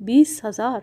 20,000?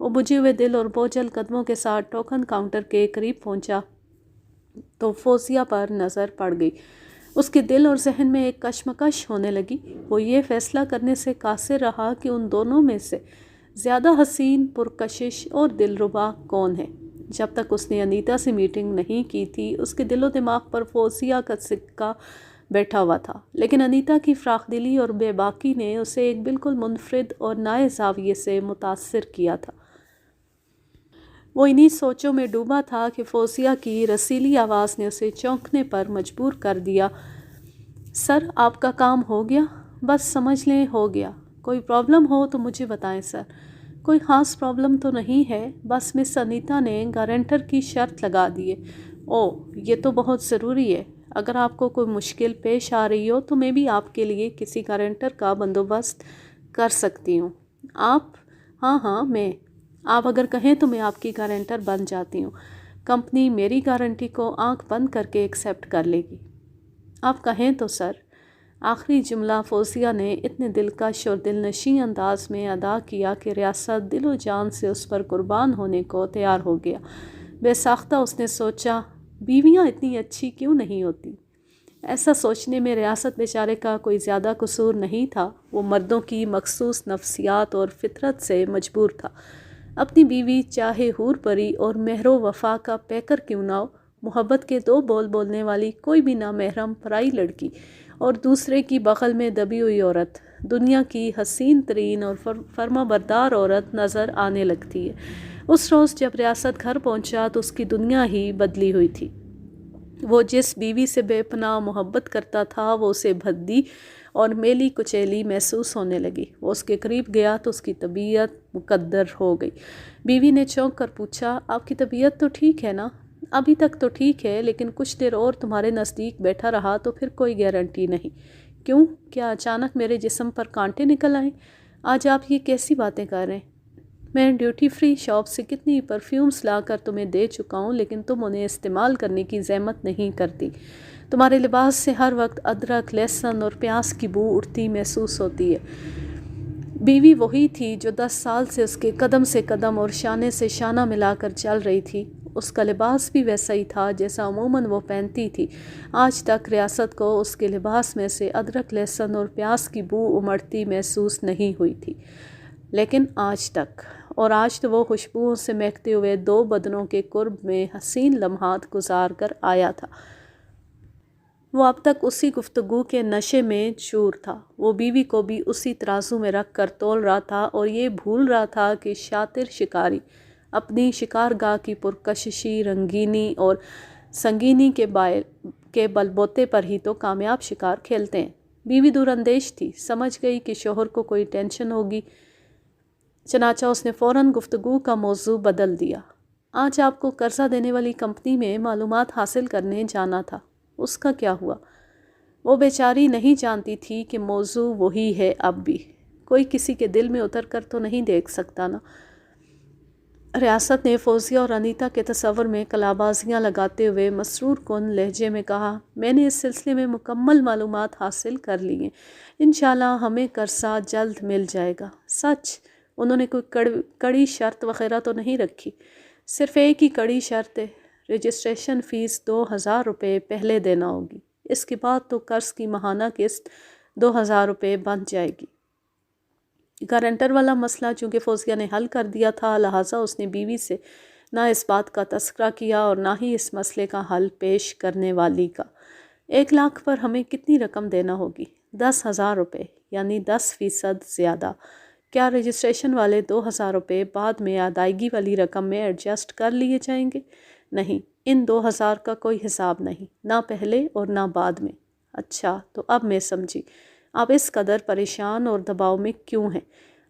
وہ بجھے ہوئے دل اور بوجھل قدموں کے ساتھ ٹوکن کاؤنٹر کے قریب پہنچا تو فوزیہ پر نظر پڑ گئی۔ اس کے دل اور ذہن میں ایک کشمکش ہونے لگی۔ وہ یہ فیصلہ کرنے سے قاصر رہا کہ ان دونوں میں سے زیادہ حسین، پرکشش اور دلربا کون ہے۔ جب تک اس نے انیتا سے میٹنگ نہیں کی تھی، اس کے دل و دماغ پر فوزیہ کا سکہ بیٹھا ہوا تھا، لیکن انیتا کی فراخ دلی اور بے باکی نے اسے ایک بالکل منفرد اور نئے زاویے سے متاثر کیا تھا۔ وہ انہی سوچوں میں ڈوبا تھا کہ فوزیہ کی رسیلی آواز نے اسے چونکنے پر مجبور کر دیا۔ سر، آپ کا کام ہو گیا؟ بس سمجھ لیں ہو گیا۔ کوئی پرابلم ہو تو مجھے بتائیں سر۔ کوئی خاص پرابلم تو نہیں ہے، بس مس انیتا نے گارنٹر کی شرط لگا دی ہے۔ اوہ، یہ تو بہت ضروری ہے۔ اگر آپ کو کوئی مشکل پیش آ رہی ہو تو میں بھی آپ کے لیے کسی گارنٹر کا بندوبست کر سکتی ہوں۔ آپ؟ ہاں میں۔ آپ اگر کہیں تو میں آپ کی گارنٹر بن جاتی ہوں۔ کمپنی میری گارنٹی کو آنکھ بند کر کے ایکسیپٹ کر لے گی۔ آپ کہیں تو سر۔ آخری جملہ فوزیہ نے اتنے دلکش اور دل نشیں انداز میں ادا کیا کہ ریاست دل و جان سے اس پر قربان ہونے کو تیار ہو گیا۔ بے ساختہ اس نے سوچا، بیویاں اتنی اچھی کیوں نہیں ہوتی؟ ایسا سوچنے میں ریاست بیچارے کا کوئی زیادہ قصور نہیں تھا۔ وہ مردوں کی مخصوص نفسیات اور فطرت سے مجبور تھا۔ اپنی بیوی چاہے حور پری اور مہر و وفا کا پیکر کیوں نہ ہو، محبت کے دو بول بولنے والی کوئی بھی نامحرم پرائی لڑکی اور دوسرے کی بغل میں دبی ہوئی عورت دنیا کی حسین ترین اور فرما بردار عورت نظر آنے لگتی ہے۔ اس روز جب ریاست گھر پہنچا تو اس کی دنیا ہی بدلی ہوئی تھی۔ وہ جس بیوی سے بے پناہ محبت کرتا تھا وہ اسے بھدی اور میلی کچیلی محسوس ہونے لگی۔ وہ اس کے قریب گیا تو اس کی طبیعت مکدر ہو گئی۔ بیوی نے چونک کر پوچھا، آپ کی طبیعت تو ٹھیک ہے نا؟ ابھی تک تو ٹھیک ہے، لیکن کچھ دیر اور تمہارے نزدیک بیٹھا رہا تو پھر کوئی گارنٹی نہیں۔ کیوں؟ کیا اچانک میرے جسم پر کانٹے نکل آئیں؟ آج آپ یہ کیسی باتیں کر رہے ہیں؟ میں ڈیوٹی فری شاپ سے کتنی پرفیومز لا کر تمہیں دے چکا ہوں، لیکن تم انہیں استعمال کرنے کی زحمت نہیں کرتی۔ تمہارے لباس سے ہر وقت ادرک، لہسن اور پیاز کی بو اٹھتی محسوس ہوتی ہے۔ بیوی وہی تھی جو 10 سال سے اس کے قدم سے قدم اور شانے سے شانہ ملا کر چل رہی تھی۔ اس کا لباس بھی ویسا ہی تھا جیسا عموماً وہ پہنتی تھی۔ آج تک ریاست کو اس کے لباس میں سے ادرک، لہسن اور پیاز کی بو امڑتی محسوس نہیں ہوئی تھی، لیکن آج تک، اور آج تو وہ خوشبوؤں سے مہکتے ہوئے دو بدنوں کے قرب میں حسین لمحات گزار کر آیا تھا۔ وہ اب تک اسی گفتگو کے نشے میں چور تھا۔ وہ بیوی کو بھی اسی ترازو میں رکھ کر تول رہا تھا اور یہ بھول رہا تھا کہ شاطر شکاری اپنی شکارگاہ کی پرکششی، رنگینی اور سنگینی کے بل بوتے پر ہی تو کامیاب شکار کھیلتے ہیں۔ بیوی دور اندیش تھی، سمجھ گئی کہ شوہر کو کوئی ٹینشن ہوگی، چنانچہ اس نے فوراً گفتگو کا موضوع بدل دیا۔ آج آپ کو قرضہ دینے والی کمپنی میں معلومات حاصل کرنے جانا تھا، اس کا کیا ہوا؟ وہ بیچاری نہیں جانتی تھی کہ موضوع وہی ہے۔ اب بھی کوئی کسی کے دل میں اتر کر تو نہیں دیکھ سکتا نا۔ ریاست نے فوزیہ اور انیتا کے تصور میں کلابازیاں لگاتے ہوئے مسرور کن لہجے میں کہا، میں نے اس سلسلے میں مکمل معلومات حاصل کر لی ہیں۔ انشاءاللہ ہمیں قرضہ جلد مل جائے گا۔ سچ؟ انہوں نے کوئی کڑی شرط وغیرہ تو نہیں رکھی؟ صرف ایک ہی کڑی شرط ہے، رجسٹریشن فیس 2000 روپے پہلے دینا ہوگی۔ اس کے بعد تو قرض کی ماہانہ قسط 2000 روپے بن جائے گی۔ گارنٹر والا مسئلہ چونکہ فوزیہ نے حل کر دیا تھا، لہٰذا اس نے بیوی سے نہ اس بات کا تذکرہ کیا اور نہ ہی اس مسئلے کا حل پیش کرنے والی کا۔ 1 لاکھ پر ہمیں کتنی رقم دینا ہوگی؟ 10,000 روپے، یعنی 10% زیادہ۔ کیا رجسٹریشن والے 2000 روپے بعد میں ادائیگی والی رقم میں ایڈجسٹ کر لیے جائیں گے؟ نہیں، ان 2000 کا کوئی حساب نہیں، نہ پہلے اور نہ بعد میں۔ اچھا، تو اب میں سمجھی آپ اس قدر پریشان اور دباؤ میں کیوں ہیں۔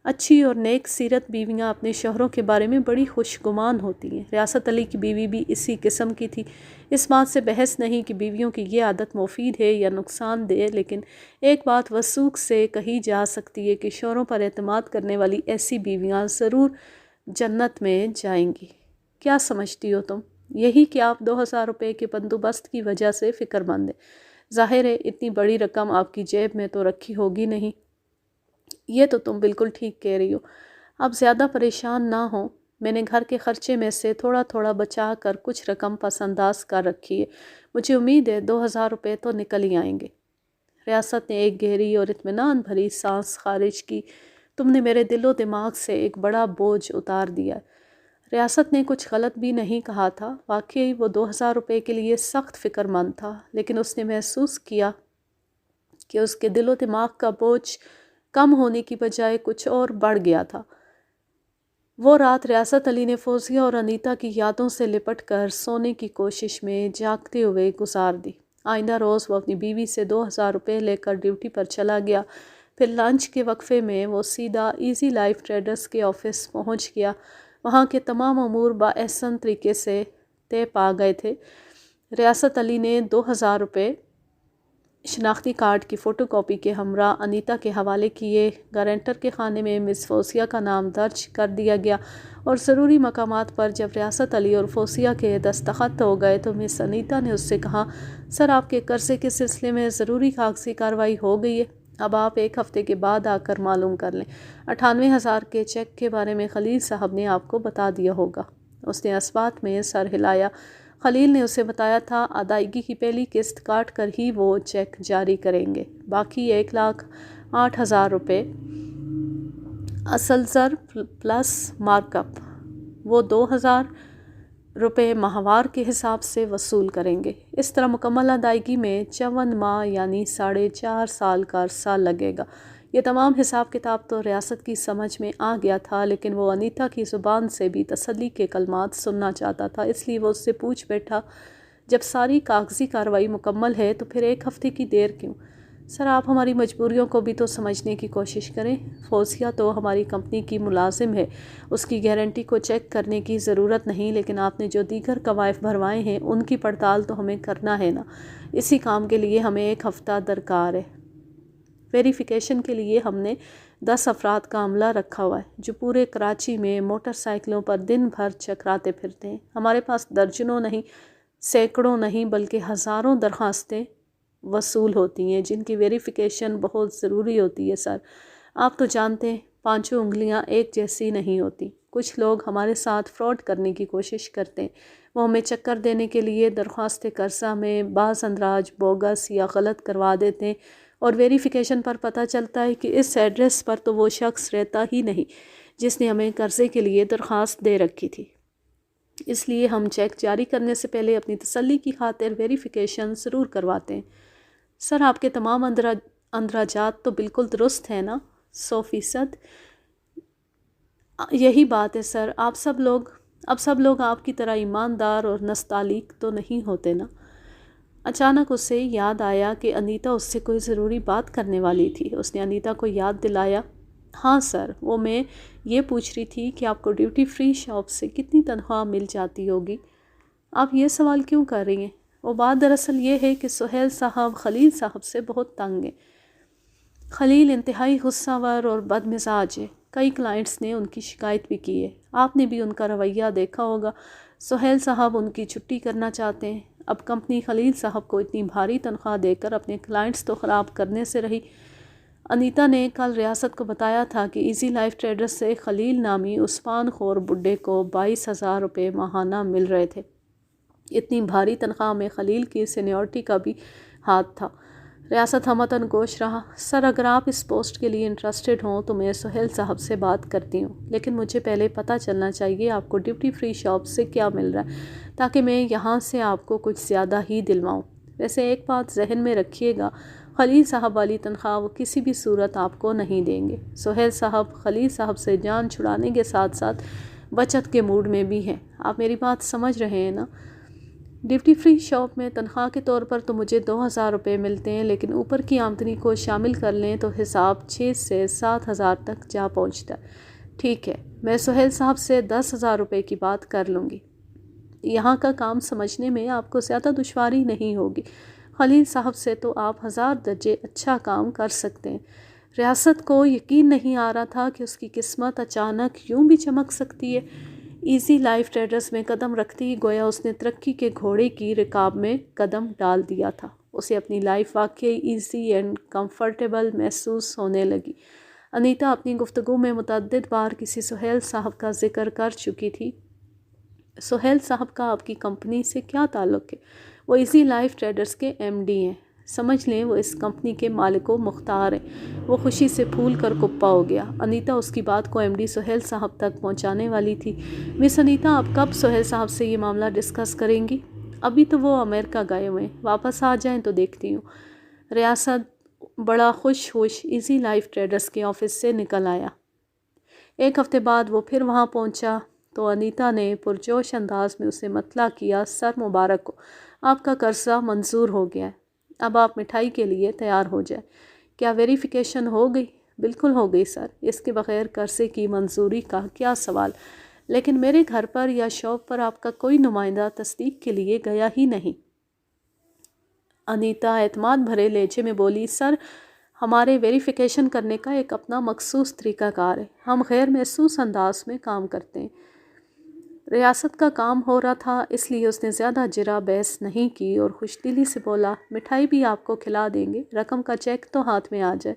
اچھی اور نیک سیرت بیویاں اپنے شوہروں کے بارے میں بڑی خوش گمان ہوتی ہیں۔ ریاست علی کی بیوی بھی اسی قسم کی تھی۔ اس بات سے بحث نہیں کہ بیویوں کی یہ عادت مفید ہے یا نقصان دہ، لیکن ایک بات وثوق سے کہی جا سکتی ہے کہ شوہروں پر اعتماد کرنے والی ایسی بیویاں ضرور جنت میں جائیں گی۔ کیا سمجھتی ہو تم؟ یہی کہ آپ 2000 روپے کے بندوبست کی وجہ سے فکر مند ہیں۔ ظاہر ہے اتنی بڑی رقم آپ کی جیب میں تو رکھی ہوگی نہیں۔ یہ تو تم بالکل ٹھیک کہہ رہی ہو۔ اب زیادہ پریشان نہ ہو، میں نے گھر کے خرچے میں سے تھوڑا تھوڑا بچا کر کچھ رقم پس انداز کر رکھی ہے۔ مجھے امید ہے 2000 روپے تو نکل ہی آئیں گے۔ ریاست نے ایک گہری اور اطمینان بھری سانس خارج کی۔ تم نے میرے دل و دماغ سے ایک بڑا بوجھ اتار دیا۔ ریاست نے کچھ غلط بھی نہیں کہا تھا۔ واقعی وہ 2000 روپے کے لیے سخت فکر مند تھا، لیکن اس نے محسوس کیا کہ اس کے دل و دماغ کا بوجھ کم ہونے کی بجائے کچھ اور بڑھ گیا تھا۔ وہ رات ریاست علی نے فوزیہ اور انیتا کی یادوں سے لپٹ کر سونے کی کوشش میں جاگتے ہوئے گزار دی۔ آئندہ روز وہ اپنی بیوی سے 2000 روپے لے کر ڈیوٹی پر چلا گیا۔ پھر لنچ کے وقفے میں وہ سیدھا ایزی لائف ٹریڈرز کے آفس پہنچ گیا۔ وہاں کے تمام امور باحسن طریقے سے طے پا گئے تھے۔ ریاست علی نے 2000 روپے شناختی کارڈ کی فوٹو کاپی کے ہمراہ انیتا کے حوالے کیے۔ گارنٹر کے خانے میں مس فوزیہ کا نام درج کر دیا گیا اور ضروری مقامات پر جب ریاست علی اور فوزیہ کے دستخط ہو گئے تو مس انیتا نے اس سے کہا، سر آپ کے قرضے کے سلسلے میں ضروری کاغذی کارروائی ہو گئی ہے، اب آپ 1 ہفتے کے بعد آ کر معلوم کر لیں۔ 98,000 کے چیک کے بارے میں خلیل صاحب نے آپ کو بتا دیا ہوگا۔ اس نے اسبات میں سر ہلایا۔ خلیل نے اسے بتایا تھا ادائیگی کی پہلی قسط کاٹ کر ہی وہ چیک جاری کریں گے، باقی 1,08,000 روپے اصل زر پلس مارک اپ وہ 2,000 روپے ماہوار کے حساب سے وصول کریں گے۔ اس طرح مکمل ادائیگی میں 54 ماہ یعنی 4.5 سال کا عرصہ لگے گا۔ یہ تمام حساب کتاب تو ریاست کی سمجھ میں آ گیا تھا، لیکن وہ انیتا کی زبان سے بھی تسلی کے کلمات سننا چاہتا تھا، اس لیے وہ اس سے پوچھ بیٹھا، جب ساری کاغذی کارروائی مکمل ہے تو پھر 1 ہفتے کی دیر کیوں؟ سر آپ ہماری مجبوریوں کو بھی تو سمجھنے کی کوشش کریں۔ فوزیہ تو ہماری کمپنی کی ملازم ہے، اس کی گارنٹی کو چیک کرنے کی ضرورت نہیں، لیکن آپ نے جو دیگر قوائف بھروائے ہیں ان کی پڑتال تو ہمیں کرنا ہے نا۔ اسی کام کے لیے ہمیں 1 ہفتہ درکار ہے۔ ویریفیکیشن کے لیے ہم نے 10 افراد کا عملہ رکھا ہوا ہے جو پورے کراچی میں موٹر سائیکلوں پر دن بھر چکراتے پھرتے ہیں۔ ہمارے پاس درجنوں نہیں، سینکڑوں نہیں بلکہ ہزاروں درخواستیں وصول ہوتی ہیں جن کی ویریفیکیشن بہت ضروری ہوتی ہے سر۔ آپ تو جانتے ہیں 5 انگلیاں ایک جیسی نہیں ہوتی۔ کچھ لوگ ہمارے ساتھ فراڈ کرنے کی کوشش کرتے ہیں۔ وہ ہمیں چکر دینے کے لیے درخواست قرضہ میں بعض اندراج بوگس یا غلط کروا دیتے ہیں، اور ویریفیکیشن پر پتہ چلتا ہے کہ اس ایڈریس پر تو وہ شخص رہتا ہی نہیں جس نے ہمیں قرضے کے لیے درخواست دے رکھی تھی۔ اس لیے ہم چیک جاری کرنے سے پہلے اپنی تسلی کی خاطر ویریفیکیشن ضرور کرواتے ہیں۔ سر آپ کے تمام اندراجات تو بالکل درست ہیں نا؟ 100%۔ یہی بات ہے سر، اب سب لوگ آپ کی طرح ایماندار اور نستعلیق تو نہیں ہوتے نا۔ اچانک اسے یاد آیا کہ انیتا اس سے کوئی ضروری بات کرنے والی تھی۔ اس نے انیتا کو یاد دلایا، ہاں سر، وہ میں یہ پوچھ رہی تھی کہ آپ کو ڈیوٹی فری شاپ سے کتنی تنخواہ مل جاتی ہوگی؟ آپ یہ سوال کیوں کر رہی ہیں؟ وہ بات دراصل یہ ہے کہ سہیل صاحب خلیل صاحب سے بہت تنگ ہیں۔ خلیل انتہائی غصہ ور اور بد مزاج ہے۔ کئی کلائنٹس نے ان کی شکایت بھی کی ہے۔ آپ نے بھی ان کا رویہ دیکھا ہوگا۔ سہیل صاحب ان کی چھٹی کرنا چاہتے ہیں۔ اب کمپنی خلیل صاحب کو اتنی بھاری تنخواہ دے کر اپنے کلائنٹس تو خراب کرنے سے رہی۔ انیتا نے کل ریاست کو بتایا تھا کہ ایزی لائف ٹریڈرز سے خلیل نامی عثمان خور بڈھے کو 22,000 روپے ماہانہ مل رہے تھے۔ اتنی بھاری تنخواہ میں خلیل کی سینیورٹی کا بھی ہاتھ تھا۔ ریاست ہمتاً گوش رہا، سر اگر آپ اس پوسٹ کے لیے انٹرسٹڈ ہوں تو میں سہیل صاحب سے بات کرتی ہوں، لیکن مجھے پہلے پتہ چلنا چاہیے آپ کو ڈیوٹی فری شاپ سے کیا مل رہا ہے تاکہ میں یہاں سے آپ کو کچھ زیادہ ہی دلواؤں۔ ویسے ایک بات ذہن میں رکھیے گا، خلیل صاحب والی تنخواہ وہ کسی بھی صورت آپ کو نہیں دیں گے۔ سہیل صاحب خلیل صاحب سے جان چھڑانے کے ساتھ ساتھ بچت کے موڈ میں بھی ہیں۔ آپ میری بات سمجھ رہے ہیں نا؟ ڈیوٹی فری شاپ میں تنخواہ کے طور پر تو مجھے 2,000 روپے ملتے ہیں، لیکن اوپر کی آمدنی کو شامل کر لیں تو حساب 6 سے 7,000 تک جا پہنچتا ہے۔ ٹھیک ہے، میں سہیل صاحب سے 10,000 روپے کی بات کر لوں گی۔ یہاں کا کام سمجھنے میں آپ کو زیادہ دشواری نہیں ہوگی۔ خلیل صاحب سے تو آپ 1000 درجے اچھا کام کر سکتے ہیں۔ ریاست کو یقین نہیں آ رہا تھا کہ اس کی قسمت اچانک یوں بھی چمک سکتی ہے۔ ایزی لائف ٹریڈرز میں قدم رکھتے ہی گویا اس نے ترقی کے گھوڑے کی رکاب میں قدم ڈال دیا تھا۔ اسے اپنی لائف واقعی ایزی اینڈ کمفرٹیبل محسوس ہونے لگی۔ انیتا اپنی گفتگو میں متعدد بار کسی سہیل صاحب کا ذکر کر چکی تھی۔ سہیل صاحب کا آپ کی کمپنی سے کیا تعلق ہے؟ وہ ایزی لائف ٹریڈرز کے MD ہیں، سمجھ لیں وہ اس کمپنی کے مالک و مختار ہیں۔ وہ خوشی سے پھول کر کپا ہو گیا۔ انیتا اس کی بات کو MD سہیل صاحب تک پہنچانے والی تھی۔ مس انیتا، آپ کب سہیل صاحب سے یہ معاملہ ڈسکس کریں گی؟ ابھی تو وہ امریکہ گئے ہوئے ہیں، واپس آ جائیں تو دیکھتی ہوں۔ ریاست بڑا خوش ایزی لائف ٹریڈرز کے آفس سے نکل آیا۔ ایک ہفتے بعد وہ پھر وہاں پہنچا تو انیتا نے پرجوش انداز میں اسے مطلع کیا، سر مبارک ہو، آپ کا قرضہ منظور ہو گیا ہے، اب آپ مٹھائی کے لیے تیار ہو جائے۔ کیا ویریفیکیشن ہو گئی؟ بالکل ہو گئی سر، اس کے بغیر قرضے کی منظوری کا کیا سوال، لیکن میرے گھر پر یا شاپ پر آپ کا کوئی نمائندہ تصدیق کے لیے گیا ہی نہیں۔ انیتا اعتماد بھرے لہجے میں بولی، سر ہمارے ویریفیکیشن کرنے کا ایک اپنا مخصوص طریقہ کار ہے، ہم غیر محسوس انداز میں کام کرتے ہیں۔ ریاست کا کام ہو رہا تھا، اس لیے اس نے زیادہ جرا بحث نہیں کی اور خوش دلی سے بولا، مٹھائی بھی آپ کو کھلا دیں گے، رقم کا چیک تو ہاتھ میں آ جائے۔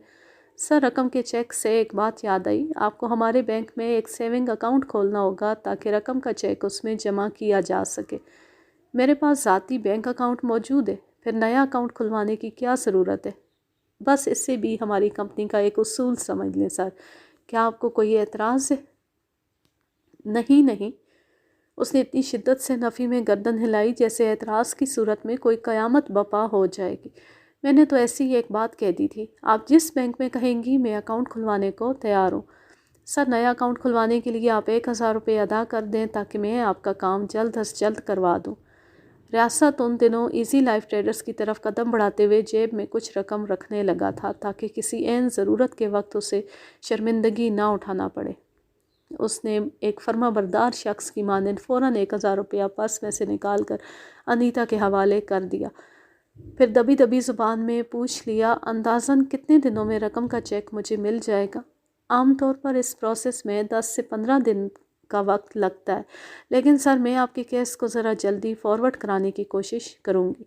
سر رقم کے چیک سے ایک بات یاد آئی، آپ کو ہمارے بینک میں ایک سیونگ اکاؤنٹ کھولنا ہوگا تاکہ رقم کا چیک اس میں جمع کیا جا سکے۔ میرے پاس ذاتی بینک اکاؤنٹ موجود ہے، پھر نیا اکاؤنٹ کھلوانے کی کیا ضرورت ہے؟ بس اس سے بھی ہماری کمپنی کا ایک اصول سمجھ لیں سر، کیا آپ کو کوئی اعتراض ہے؟ نہیں۔ اس نے اتنی شدت سے نفی میں گردن ہلائی جیسے اعتراض کی صورت میں کوئی قیامت برپا ہو جائے گی۔ میں نے تو ایسی ہی ایک بات کہہ دی تھی، آپ جس بینک میں کہیں گی میں اکاؤنٹ کھلوانے کو تیار ہوں۔ سر نیا اکاؤنٹ کھلوانے کے لیے آپ 1000 روپے ادا کر دیں تاکہ میں آپ کا کام جلد از جلد کروا دوں۔ ریاست ان دنوں ایزی لائف ٹریڈرز کی طرف قدم بڑھاتے ہوئے جیب میں کچھ رقم رکھنے لگا تھا تاکہ کسی عین ضرورت کے وقت اسے شرمندگی نہ اٹھانا پڑے۔ اس نے ایک فرما بردار شخص کی مانند فوراً 1000 روپیہ پرس میں سے نکال کر انیتا کے حوالے کر دیا، پھر دبی زبان میں پوچھ لیا، اندازاً کتنے دنوں میں رقم کا چیک مجھے مل جائے گا؟ عام طور پر اس پروسیس میں 10 سے 15 دن کا وقت لگتا ہے، لیکن سر میں آپ کے کیس کو ذرا جلدی فارورڈ کرانے کی کوشش کروں گی۔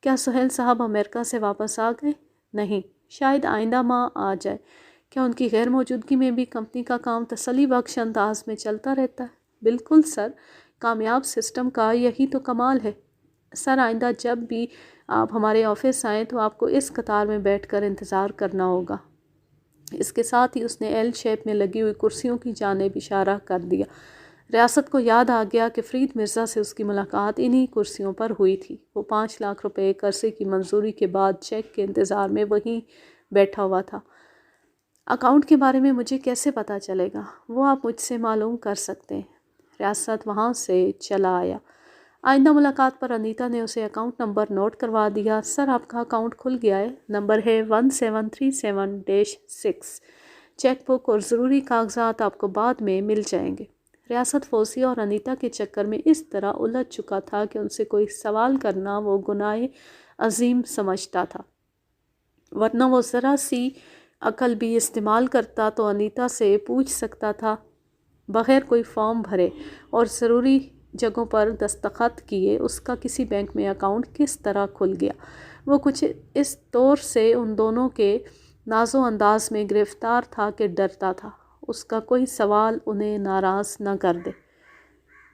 کیا سہیل صاحب امریکہ سے واپس آ گئے؟ نہیں، شاید آئندہ ماہ آ جائے۔ کیا ان کی غیر موجودگی میں بھی کمپنی کا کام تسلی بخش انداز میں چلتا رہتا ہے؟ بالکل سر، کامیاب سسٹم کا یہی تو کمال ہے۔ سر آئندہ جب بھی آپ ہمارے آفس آئیں تو آپ کو اس قطار میں بیٹھ کر انتظار کرنا ہوگا۔ اس کے ساتھ ہی اس نے ایل شیپ میں لگی ہوئی کرسیوں کی جانب اشارہ کر دیا۔ ریاست کو یاد آ گیا کہ فرید مرزا سے اس کی ملاقات انہی کرسیوں پر ہوئی تھی۔ وہ 5 لاکھ روپے قرضے کی منظوری کے بعد چیک کے انتظار میں وہیں بیٹھا ہوا تھا۔ اکاؤنٹ کے بارے میں مجھے کیسے پتہ چلے گا؟ وہ آپ مجھ سے معلوم کر سکتے ہیں۔ ریاست وہاں سے چلا آیا۔ آئندہ ملاقات پر انیتا نے اسے اکاؤنٹ نمبر نوٹ کروا دیا۔ سر آپ کا اکاؤنٹ کھل گیا ہے، نمبر ہے 1737-6۔ چیک بک اور ضروری کاغذات آپ کو بعد میں مل جائیں گے۔ ریاست فوزیہ اور انیتا کے چکر میں اس طرح الجھ چکا تھا کہ ان سے کوئی سوال کرنا وہ گناہ عظیم سمجھتا تھا، ورنہ وہ ذرا سی عقل بھی استعمال کرتا تو انیتا سے پوچھ سکتا تھا، بغیر کوئی فارم بھرے اور ضروری جگہوں پر دستخط کیے اس کا کسی بینک میں اکاؤنٹ کس طرح کھل گیا۔ وہ کچھ اس طور سے ان دونوں کے ناز و انداز میں گرفتار تھا کہ ڈرتا تھا اس کا کوئی سوال انہیں ناراض نہ کر دے۔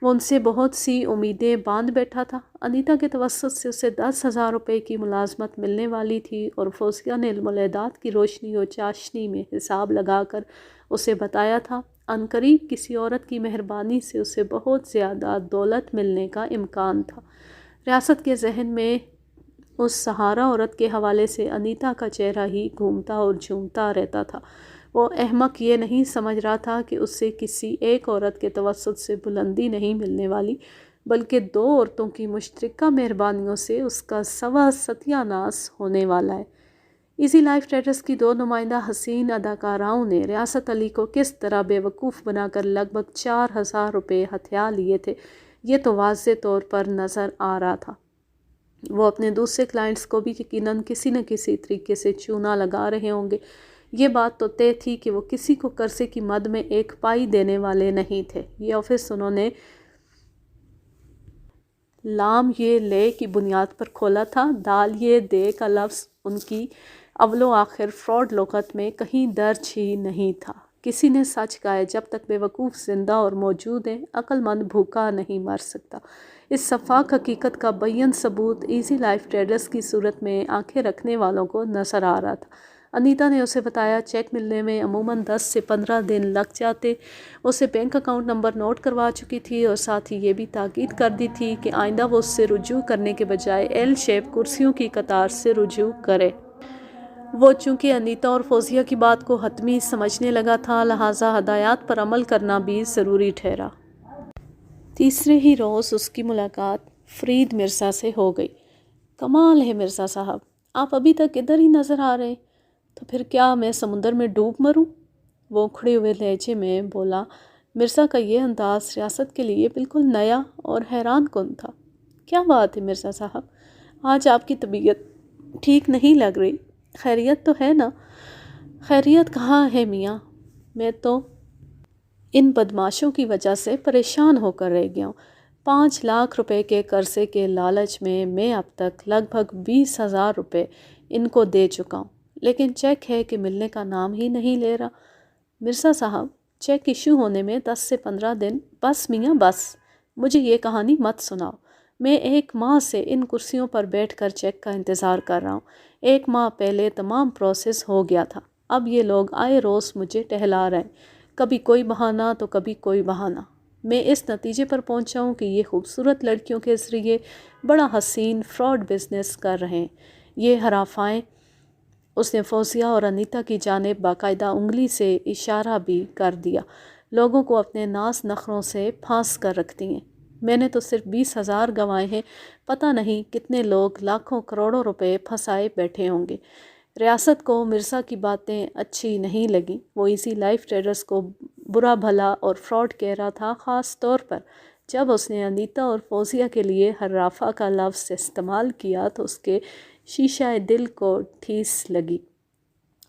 وہ ان سے بہت سی امیدیں باندھ بیٹھا تھا۔ انیتا کے توسط سے اسے 10,000 روپے کی ملازمت ملنے والی تھی اور فوزیہ نے علم الاعداد کی روشنی اور چاشنی میں حساب لگا کر اسے بتایا تھا، عنقریب کسی عورت کی مہربانی سے اسے بہت زیادہ دولت ملنے کا امکان تھا۔ ریاست کے ذہن میں اس سہارا عورت کے حوالے سے انیتا کا چہرہ ہی گھومتا اور جھومتا رہتا تھا۔ وہ احمق یہ نہیں سمجھ رہا تھا کہ اس سے کسی ایک عورت کے توسط سے بلندی نہیں ملنے والی، بلکہ 2 عورتوں کی مشترکہ مہربانیوں سے اس کا سوا ستیہ ناس ہونے والا ہے۔ ایزی لائف ٹریڈرز کی 2 نمائندہ حسین اداکاراؤں نے ریاست علی کو کس طرح بے وقوف بنا کر لگ بھگ 4,000 روپے ہتھیا لیے تھے، یہ تو واضح طور پر نظر آ رہا تھا۔ وہ اپنے دوسرے کلائنٹس کو بھی یقیناً کسی نہ کسی طریقے سے چونا لگا رہے ہوں گے۔ یہ بات تو طے تھی کہ وہ کسی کو قرضے کی مد میں 1 پائی دینے والے نہیں تھے۔ یہ آفس انہوں نے لام یہ لے کی بنیاد پر کھولا تھا۔ دال یہ دے کا لفظ ان کی اول و آخر فراڈ لغت میں کہیں درج ہی نہیں تھا۔ کسی نے سچ کہا ہے، جب تک بیوقوف زندہ اور موجود ہیں، عقل مند بھوکا نہیں مر سکتا۔ اس سفاک حقیقت کا بیان ثبوت ایزی لائف ٹریڈرز کی صورت میں آنکھیں رکھنے والوں کو نظر آ رہا تھا۔ انیتا نے اسے بتایا چیک ملنے میں عموماً 10 سے 15 دن لگ جاتے۔ اسے بینک اکاؤنٹ نمبر نوٹ کروا چکی تھی اور ساتھ ہی یہ بھی تاکید کر دی تھی کہ آئندہ وہ اس سے رجوع کرنے کے بجائے ایل شیپ کرسیوں کی قطار سے رجوع کرے۔ وہ چونکہ انیتا اور فوزیہ کی بات کو حتمی سمجھنے لگا تھا، لہٰذا ہدایات پر عمل کرنا بھی ضروری ٹھہرا۔ تیسرے ہی روز اس کی ملاقات فرید مرزا سے ہو گئی۔ کمال ہے مرزا صاحب، آپ ابھی تک ادھر ہی نظر آ رہے ہیں، تو پھر کیا میں سمندر میں ڈوب مروں؟ وہ کھڑے ہوئے لہجے میں بولا۔ مرزا کا یہ انداز ریاست کے لیے بالکل نیا اور حیران کن تھا۔ کیا بات ہے مرزا صاحب، آج آپ کی طبیعت ٹھیک نہیں لگ رہی، خیریت تو ہے نا؟ خیریت کہاں ہے میاں، میں تو ان بدماشوں کی وجہ سے پریشان ہو کر رہ گیا ہوں۔ 5 لاکھ روپے کے قرضے کے لالچ میں اب تک لگ بھگ 20,000 روپے ان کو دے چکا ہوں، لیکن چیک ہے کہ ملنے کا نام ہی نہیں لے رہا۔ مرزا صاحب، چیک ایشو ہونے میں 10 سے 15 دن، بس میاں بس، مجھے یہ کہانی مت سناؤ۔ میں 1 ماہ سے ان کرسیوں پر بیٹھ کر چیک کا انتظار کر رہا ہوں۔ 1 ماہ پہلے تمام پروسیس ہو گیا تھا، اب یہ لوگ آئے روز مجھے ٹہلا رہے ہیں، کبھی کوئی بہانہ تو کبھی کوئی بہانہ۔ میں اس نتیجے پر پہنچا ہوں کہ یہ خوبصورت لڑکیوں کے ذریعے بڑا حسین فراڈ بزنس کر رہے ہیں۔ یہ ہرافائیں، اس نے فوزیہ اور انیتا کی جانب باقاعدہ انگلی سے اشارہ بھی کر دیا، لوگوں کو اپنے ناز نخروں سے پھانس کر رکھتی ہیں۔ میں نے تو صرف 20,000 گنوائے ہیں، پتہ نہیں کتنے لوگ لاکھوں کروڑوں روپے پھنسائے بیٹھے ہوں گے۔ ریاست کو مرزا کی باتیں اچھی نہیں لگیں، وہ ایزی لائف ٹریڈرز کو برا بھلا اور فراڈ کہہ رہا تھا، خاص طور پر جب اس نے انیتا اور فوزیہ کے لیے حرافہ کا لفظ استعمال کیا تو اس کے شیشہ دل کو ٹھیس لگی۔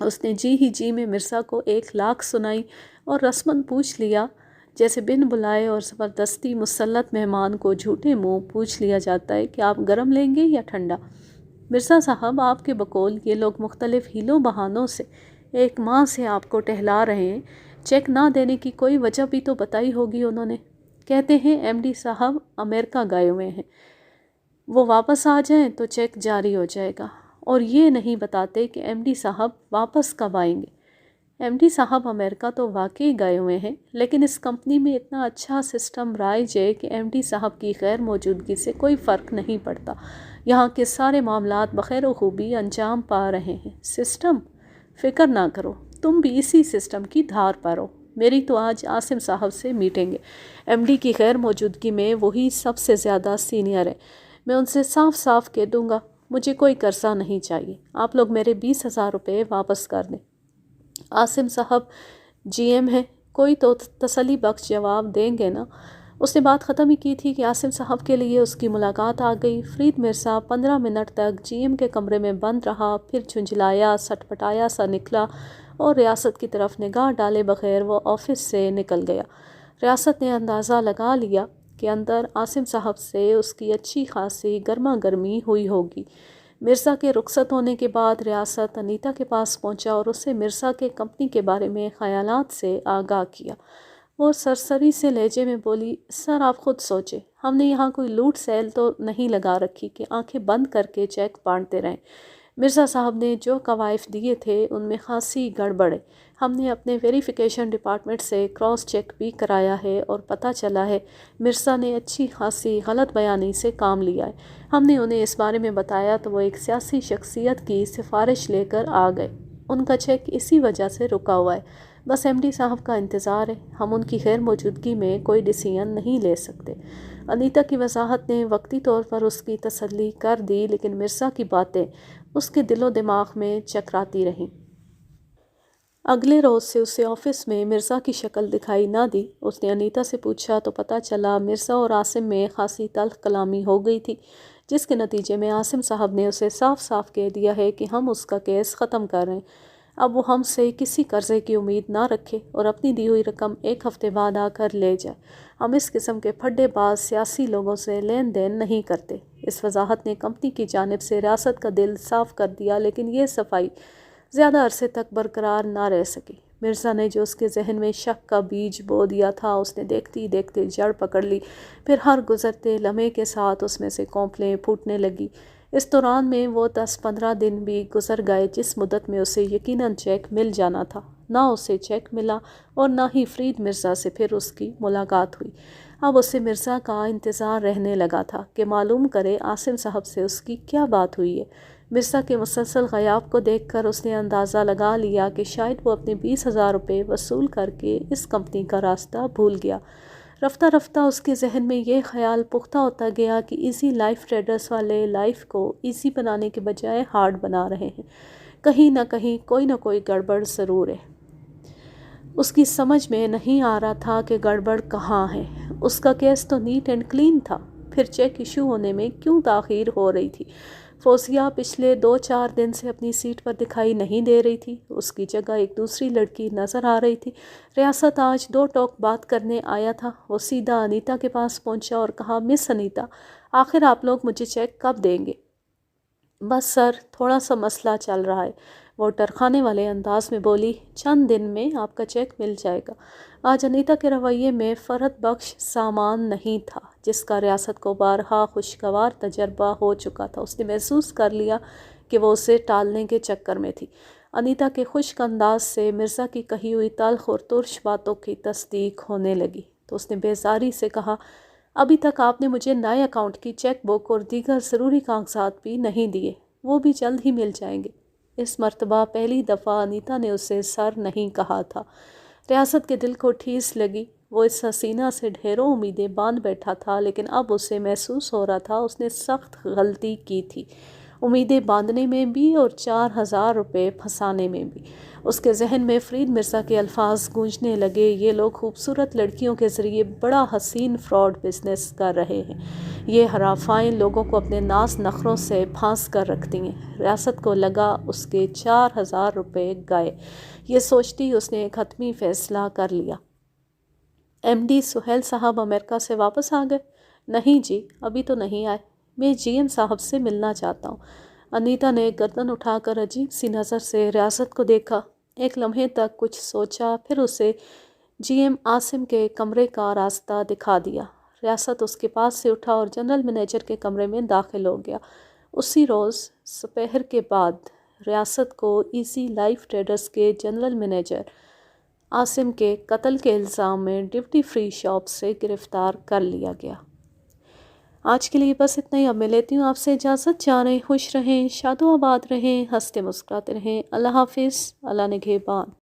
اس نے جی ہی جی میں مرزا کو 1 لاکھ سنائی اور رسماً پوچھ لیا، جیسے بن بلائے اور زبردستی مسلط مہمان کو جھوٹے منہ پوچھ لیا جاتا ہے کہ آپ گرم لیں گے یا ٹھنڈا۔ مرزا صاحب، آپ کے بقول یہ لوگ مختلف ہیلوں بہانوں سے 1 ماہ سے آپ کو ٹہلا رہے ہیں، چیک نہ دینے کی کوئی وجہ بھی تو بتائی ہوگی انہوں نے۔ کہتے ہیں ایم ڈی صاحب امریکہ گئے ہوئے ہیں، وہ واپس آ جائیں تو چیک جاری ہو جائے گا، اور یہ نہیں بتاتے کہ ایم ڈی صاحب واپس کب آئیں گے۔ ایم ڈی صاحب امریکہ تو واقعی گئے ہوئے ہیں، لیکن اس کمپنی میں اتنا اچھا سسٹم رائج ہے کہ ایم ڈی صاحب کی غیر موجودگی سے کوئی فرق نہیں پڑتا، یہاں کے سارے معاملات بخیر و خوبی انجام پا رہے ہیں۔ سسٹم؟ فکر نہ کرو، تم بھی اسی سسٹم کی دھار پر ہو۔ میری تو آج عاصم صاحب سے میٹنگ ہے، ایم ڈی کی غیر موجودگی میں وہی سب سے زیادہ سینئر ہے۔ میں ان سے صاف صاف کہہ دوں گا، مجھے کوئی قرضہ نہیں چاہیے، آپ لوگ میرے 20,000 روپے واپس کر دیں۔ عاصم صاحب جی ایم ہیں، کوئی تو تسلی بخش جواب دیں گے نا۔ اس نے بات ختم ہی کی تھی کہ عاصم صاحب کے لیے اس کی ملاقات آ گئی۔ فرید مرزا 15 منٹ تک جی ایم کے کمرے میں بند رہا، پھر جھنجھلایا سٹ پٹایا سا نکلا اور ریاست کی طرف نگاہ ڈالے بغیر وہ آفس سے نکل گیا۔ ریاست نے اندازہ لگا لیا کہ اندر عاصم صاحب سے اس کی اچھی خاصی گرما گرمی ہوئی ہوگی۔ مرزا کے رخصت ہونے کے بعد ریاست انیتا کے پاس پہنچا اور اسے مرزا کے کمپنی کے بارے میں خیالات سے آگاہ کیا۔ وہ سرسری سے لہجے میں بولی، سر آپ خود سوچیں، ہم نے یہاں کوئی لوٹ سیل تو نہیں لگا رکھی کہ آنکھیں بند کر کے چیک بانٹتے رہیں۔ مرزا صاحب نے جو کوائف دیے تھے ان میں خاصی گڑبڑ ہے۔ ہم نے اپنے ویریفیکیشن ڈپارٹمنٹ سے کراس چیک بھی کرایا ہے اور پتہ چلا ہے مرزا نے اچھی خاصی غلط بیانی سے کام لیا ہے۔ ہم نے انہیں اس بارے میں بتایا تو وہ ایک سیاسی شخصیت کی سفارش لے کر آ گئے، ان کا چیک اسی وجہ سے رکا ہوا ہے۔ بس ایم ڈی صاحب کا انتظار ہے، ہم ان کی غیر موجودگی میں کوئی ڈیسیژن نہیں لے سکتے۔ انیتا کی وضاحت نے وقتی طور پر اس کی تسلی کر دی، لیکن مرزا کی باتیں اس کے دل و دماغ میں چکراتی رہیں۔ اگلے روز سے اسے آفس میں مرزا کی شکل دکھائی نہ دی۔ اس نے انیتا سے پوچھا تو پتہ چلا مرزا اور عاصم میں خاصی تلخ کلامی ہو گئی تھی، جس کے نتیجے میں عاصم صاحب نے اسے صاف صاف کہہ دیا ہے کہ ہم اس کا کیس ختم کر رہے ہیں۔ اب وہ ہم سے کسی قرضے کی امید نہ رکھے اور اپنی دی ہوئی رقم 1 ہفتے بعد آ کر لے جائے۔ ہم اس قسم کے پھڈے باز سیاسی لوگوں سے لین دین نہیں کرتے۔ اس وضاحت نے کمپنی کی جانب سے ریاست کا دل صاف کر دیا، لیکن یہ صفائی زیادہ عرصے تک برقرار نہ رہ سکی۔ مرزا نے جو اس کے ذہن میں شک کا بیج بو دیا تھا، اس نے دیکھتے دیکھتے جڑ پکڑ لی۔ پھر ہر گزرتے لمحے کے ساتھ اس میں سے کونپلیں پھوٹنے لگی۔ اس دوران میں وہ 10-15 دن بھی گزر گئے جس مدت میں اسے یقیناً چیک مل جانا تھا۔ نہ اسے چیک ملا اور نہ ہی فرید مرزا سے پھر اس کی ملاقات ہوئی۔ اب اسے مرزا کا انتظار رہنے لگا تھا کہ معلوم کرے عاصم صاحب سے اس کی کیا بات ہوئی ہے۔ مرزا کے مسلسل غیاب کو دیکھ کر اس نے اندازہ لگا لیا کہ شاید وہ اپنے 20,000 روپے وصول کر کے اس کمپنی کا راستہ بھول گیا۔ رفتہ رفتہ اس کے ذہن میں یہ خیال پختہ ہوتا گیا کہ ایزی لائف ٹریڈرز والے لائف کو ایزی بنانے کے بجائے ہارڈ بنا رہے ہیں۔ کہیں نہ کہیں کوئی نہ کوئی گڑبڑ ضرور ہے۔ اس کی سمجھ میں نہیں آ رہا تھا کہ گڑبڑ کہاں ہے۔ اس کا کیس تو نیٹ اینڈ کلین تھا، پھر چیک ایشو ہونے میں کیوں تاخیر ہو رہی تھی؟ فوزیہ پچھلے 2-4 دن سے اپنی سیٹ پر دکھائی نہیں دے رہی تھی، اس کی جگہ ایک دوسری لڑکی نظر آ رہی تھی۔ ریاست آج 2 ٹوک بات کرنے آیا تھا۔ وہ سیدھا انیتا کے پاس پہنچا اور کہا، مس انیتا، آخر آپ لوگ مجھے چیک کب دیں گے؟ بس سر، تھوڑا سا مسئلہ چل رہا ہے، وہ ٹرخانے والے انداز میں بولی۔ چند دن میں آپ کا چیک مل جائے گا۔ آج انیتا کے رویے میں فرحت بخش سامان نہیں تھا جس کا ریاست کو بارہا خوشگوار تجربہ ہو چکا تھا۔ اس نے محسوس کر لیا کہ وہ اسے ٹالنے کے چکر میں تھی۔ انیتا کے خشک انداز سے مرزا کی کہی ہوئی تلخ اور ترش باتوں کی تصدیق ہونے لگی تو اس نے بیزاری سے کہا، ابھی تک آپ نے مجھے نئے اکاؤنٹ کی چیک بک اور دیگر ضروری کاغذات بھی نہیں دیے، وہ بھی جلد ہی مل جائیں گے۔ اس مرتبہ پہلی دفعہ انیتا نے اسے سر نہیں کہا تھا۔ ریاست کے دل کو ٹھیس لگی۔ وہ اس حسینہ سے ڈھیروں امیدیں باندھ بیٹھا تھا، لیکن اب اسے محسوس ہو رہا تھا اس نے سخت غلطی کی تھی، امیدیں باندھنے میں بھی اور 4,000 روپے پھنسانے میں بھی۔ اس کے ذہن میں فرید مرزا کے الفاظ گونجنے لگے، یہ لوگ خوبصورت لڑکیوں کے ذریعے بڑا حسین فراڈ بزنس کر رہے ہیں، یہ ہرافائیں لوگوں کو اپنے ناز نخروں سے پھانس کر رکھتی ہیں۔ ریاست کو لگا اس کے 4,000 روپے گئے۔ یہ سوچتی اس نے ایک حتمی فیصلہ کر لیا۔ ایم ڈی سہیل صاحب امریکہ سے واپس آ گئے؟ نہیں جی، ابھی تو نہیں آئے، میں جی ایم صاحب سے ملنا چاہتا ہوں۔ انیتا نے گردن اٹھا کر عجیب سی نظر سے ریاست کو دیکھا، ایک لمحے تک کچھ سوچا، پھر اسے جی ایم عاصم کے کمرے کا راستہ دکھا دیا۔ ریاست اس کے پاس سے اٹھا اور جنرل مینیجر کے کمرے میں داخل ہو گیا۔ اسی روز سپہر کے بعد ریاست کو ایزی لائف ٹریڈرز کے جنرل مینیجر عاصم کے قتل کے الزام میں ڈیوٹی فری شاپ سے گرفتار کر لیا گیا۔ آج کے لیے بس اتنا ہی، اب میں لیتی ہوں آپ سے اجازت۔ جانیں خوش رہیں، شاد و آباد رہیں، ہنستے مسکراتے رہیں۔ اللہ حافظ، اللہ نگہبان۔